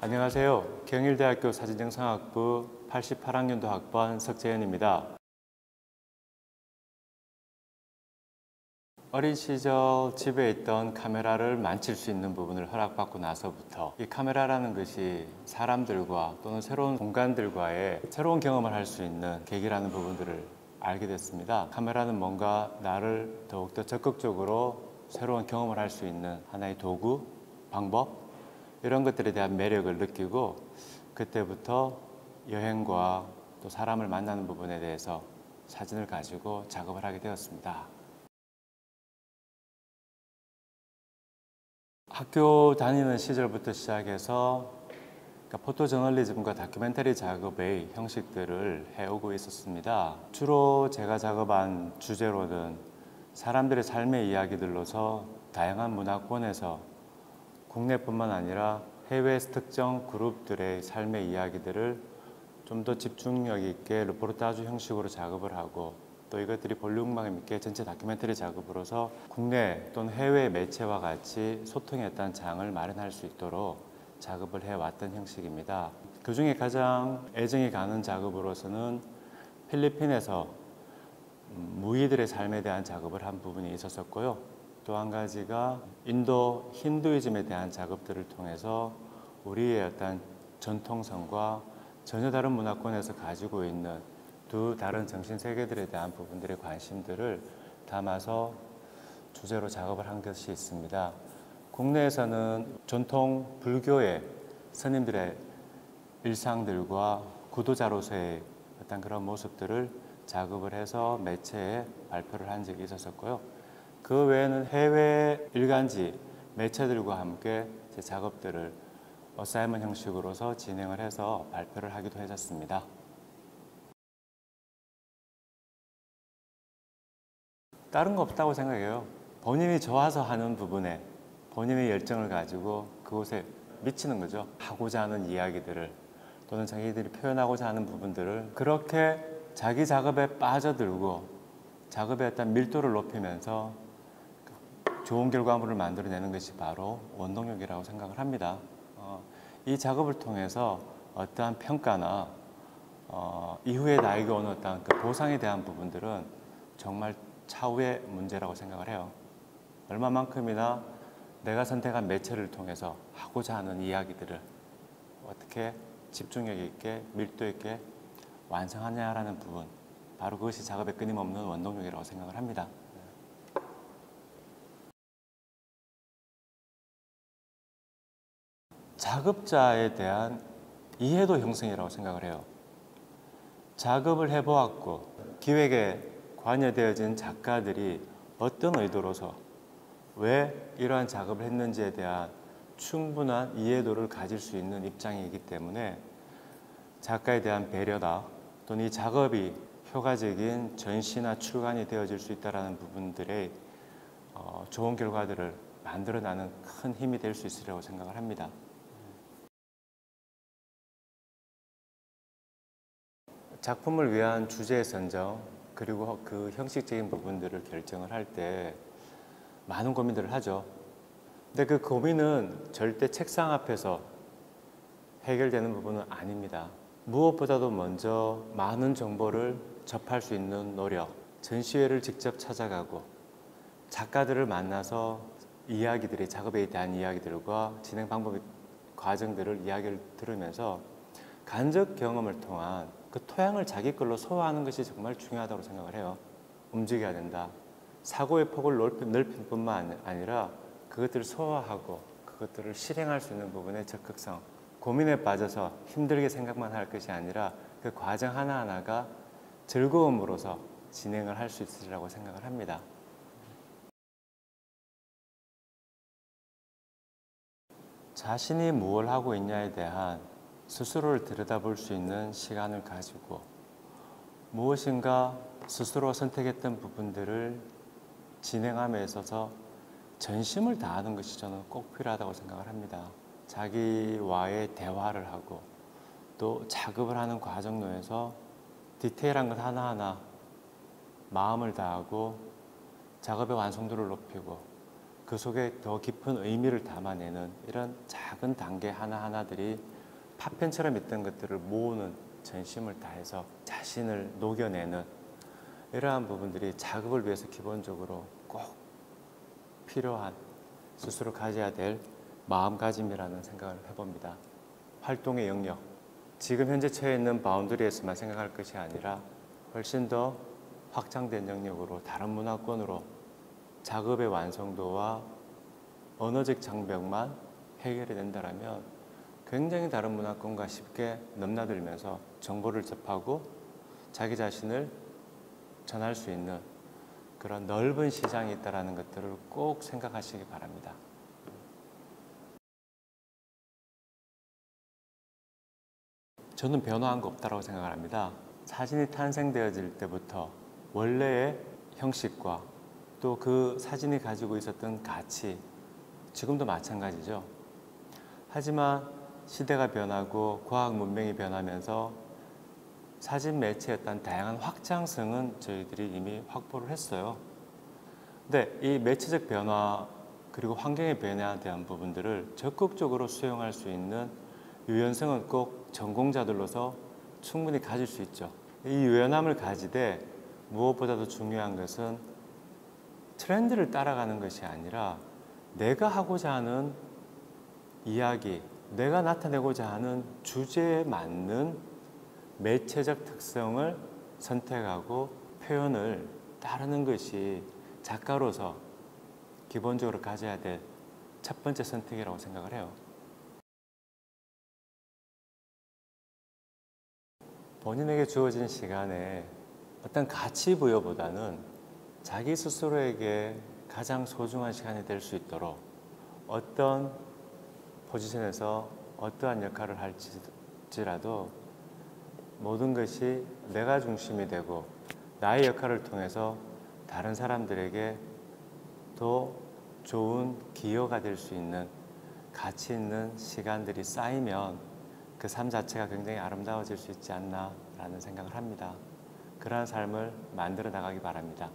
안녕하세요. 경일대학교 사진영상학부 88학년도 학번 석재현입니다. 어린 시절 집에 있던 카메라를 만질 수 있는 부분을 허락받고 나서부터 이 카메라라는 것이 사람들과 또는 새로운 공간들과의 새로운 경험을 할 수 있는 계기라는 부분들을 알게 됐습니다. 카메라는 뭔가 나를 더욱더 적극적으로 새로운 경험을 할 수 있는 하나의 도구, 방법 이런 것들에 대한 매력을 느끼고 그때부터 여행과 또 사람을 만나는 부분에 대해서 사진을 가지고 작업을 하게 되었습니다. 학교 다니는 시절부터 시작해서 포토저널리즘과 다큐멘터리 작업의 형식들을 해오고 있었습니다. 주로 제가 작업한 주제로는 사람들의 삶의 이야기들로서 다양한 문화권에서 국내뿐만 아니라 해외 특정 그룹들의 삶의 이야기들을 좀 더 집중력 있게 르포르타주 형식으로 작업을 하고 또 이것들이 볼륨감 있게 전체 다큐멘터리 작업으로서 국내 또는 해외 매체와 같이 소통의 어떤 장을 마련할 수 있도록 작업을 해왔던 형식입니다. 그 중에 가장 애정이 가는 작업으로서는 필리핀에서 무이들의 삶에 대한 작업을 한 부분이 있었었고요. 또 한 가지가 인도 힌두이즘에 대한 작업들을 통해서 우리의 어떤 전통성과 전혀 다른 문화권에서 가지고 있는 두 다른 정신세계들에 대한 부분들의 관심들을 담아서 주제로 작업을 한 것이 있습니다. 국내에서는 전통 불교의 스님들의 일상들과 구도자로서의 어떤 그런 모습들을 작업을 해서 매체에 발표를 한 적이 있었었고요. 그 외에는 해외 일간지 매체들과 함께 제 작업들을 어사이먼 형식으로서 진행을 해서 발표를 하기도 했었습니다. 다른 거 없다고 생각해요. 본인이 좋아서 하는 부분에 본인의 열정을 가지고 그곳에 미치는 거죠. 하고자 하는 이야기들을 또는 자기들이 표현하고자 하는 부분들을 그렇게 자기 작업에 빠져들고 작업의 어떤 밀도를 높이면서 좋은 결과물을 만들어내는 것이 바로 원동력이라고 생각을 합니다. 이 작업을 통해서 어떠한 평가나 이후에 나에게 오는 어떤 그 보상에 대한 부분들은 정말 차후의 문제라고 생각을 해요. 얼마만큼이나 내가 선택한 매체를 통해서 하고자 하는 이야기들을 어떻게 집중력 있게 밀도 있게 완성하냐라는 부분, 바로 그것이 작업의 끊임없는 원동력이라고 생각을 합니다. 작업자에 대한 이해도 형성이라고 생각을 해요. 작업을 해보았고 기획에 관여되어진 작가들이 어떤 의도로서 왜 이러한 작업을 했는지에 대한 충분한 이해도를 가질 수 있는 입장이기 때문에 작가에 대한 배려나 또는 이 작업이 효과적인 전시나 출간이 되어질 수 있다는 부분들의 좋은 결과들을 만들어내는 큰 힘이 될 수 있으리라고 생각을 합니다. 작품을 위한 주제 선정 그리고 그 형식적인 부분들을 결정을 할 때 많은 고민들을 하죠. 근데 그 고민은 절대 책상 앞에서 해결되는 부분은 아닙니다. 무엇보다도 먼저 많은 정보를 접할 수 있는 노력, 전시회를 직접 찾아가고 작가들을 만나서 이야기들이 작업에 대한 이야기들과 진행 방법 과정들을 이야기를 들으면서 간접 경험을 통한 그 토양을 자기 걸로 소화하는 것이 정말 중요하다고 생각을 해요. 움직여야 된다. 사고의 폭을 넓힐 뿐만 아니라 그것들을 소화하고 그것들을 실행할 수 있는 부분의 적극성, 고민에 빠져서 힘들게 생각만 할 것이 아니라 그 과정 하나하나가 즐거움으로서 진행을 할 수 있으리라고 생각을 합니다. 자신이 무엇을 하고 있냐에 대한 스스로를 들여다볼 수 있는 시간을 가지고 무엇인가 스스로 선택했던 부분들을 진행함에 있어서 전심을 다하는 것이 저는 꼭 필요하다고 생각을 합니다. 자기와의 대화를 하고 또 작업을 하는 과정에서 디테일한 것 하나하나 마음을 다하고 작업의 완성도를 높이고 그 속에 더 깊은 의미를 담아내는 이런 작은 단계 하나하나들이 파편처럼 있던 것들을 모으는 전심을 다해서 자신을 녹여내는 이러한 부분들이 작업을 위해서 기본적으로 꼭 필요한 스스로 가져야 될 마음가짐이라는 생각을 해봅니다. 활동의 영역, 지금 현재 처해 있는 바운더리에서만 생각할 것이 아니라 훨씬 더 확장된 영역으로 다른 문화권으로 작업의 완성도와 언어적 장벽만 해결이 된다면 굉장히 다른 문화권과 쉽게 넘나들면서 정보를 접하고 자기 자신을 전할 수 있는 그런 넓은 시장이 있다는 것들을 꼭 생각하시기 바랍니다. 저는 변화한 거 없다고 생각을 합니다. 사진이 탄생되어질 때부터 원래의 형식과 또 그 사진이 가지고 있었던 가치, 지금도 마찬가지죠. 하지만 시대가 변하고 과학 문명이 변하면서 사진 매체에 어떤 다양한 확장성은 저희들이 이미 확보를 했어요. 근데 이 매체적 변화 그리고 환경의 변화에 대한 부분들을 적극적으로 수용할 수 있는 유연성은 꼭 전공자들로서 충분히 가질 수 있죠. 이 유연함을 가지되 무엇보다도 중요한 것은 트렌드를 따라가는 것이 아니라 내가 하고자 하는 이야기, 내가 나타내고자 하는 주제에 맞는 매체적 특성을 선택하고 표현을 따르는 것이 작가로서 기본적으로 가져야 될 첫 번째 선택이라고 생각을 해요. 본인에게 주어진 시간에 어떤 가치 부여보다는 자기 스스로에게 가장 소중한 시간이 될 수 있도록 어떤 포지션에서 어떠한 역할을 할지라도 모든 것이 내가 중심이 되고 나의 역할을 통해서 다른 사람들에게 더 좋은 기여가 될 수 있는 가치 있는 시간들이 쌓이면 그 삶 자체가 굉장히 아름다워질 수 있지 않나라는 생각을 합니다. 그러한 삶을 만들어 나가기 바랍니다.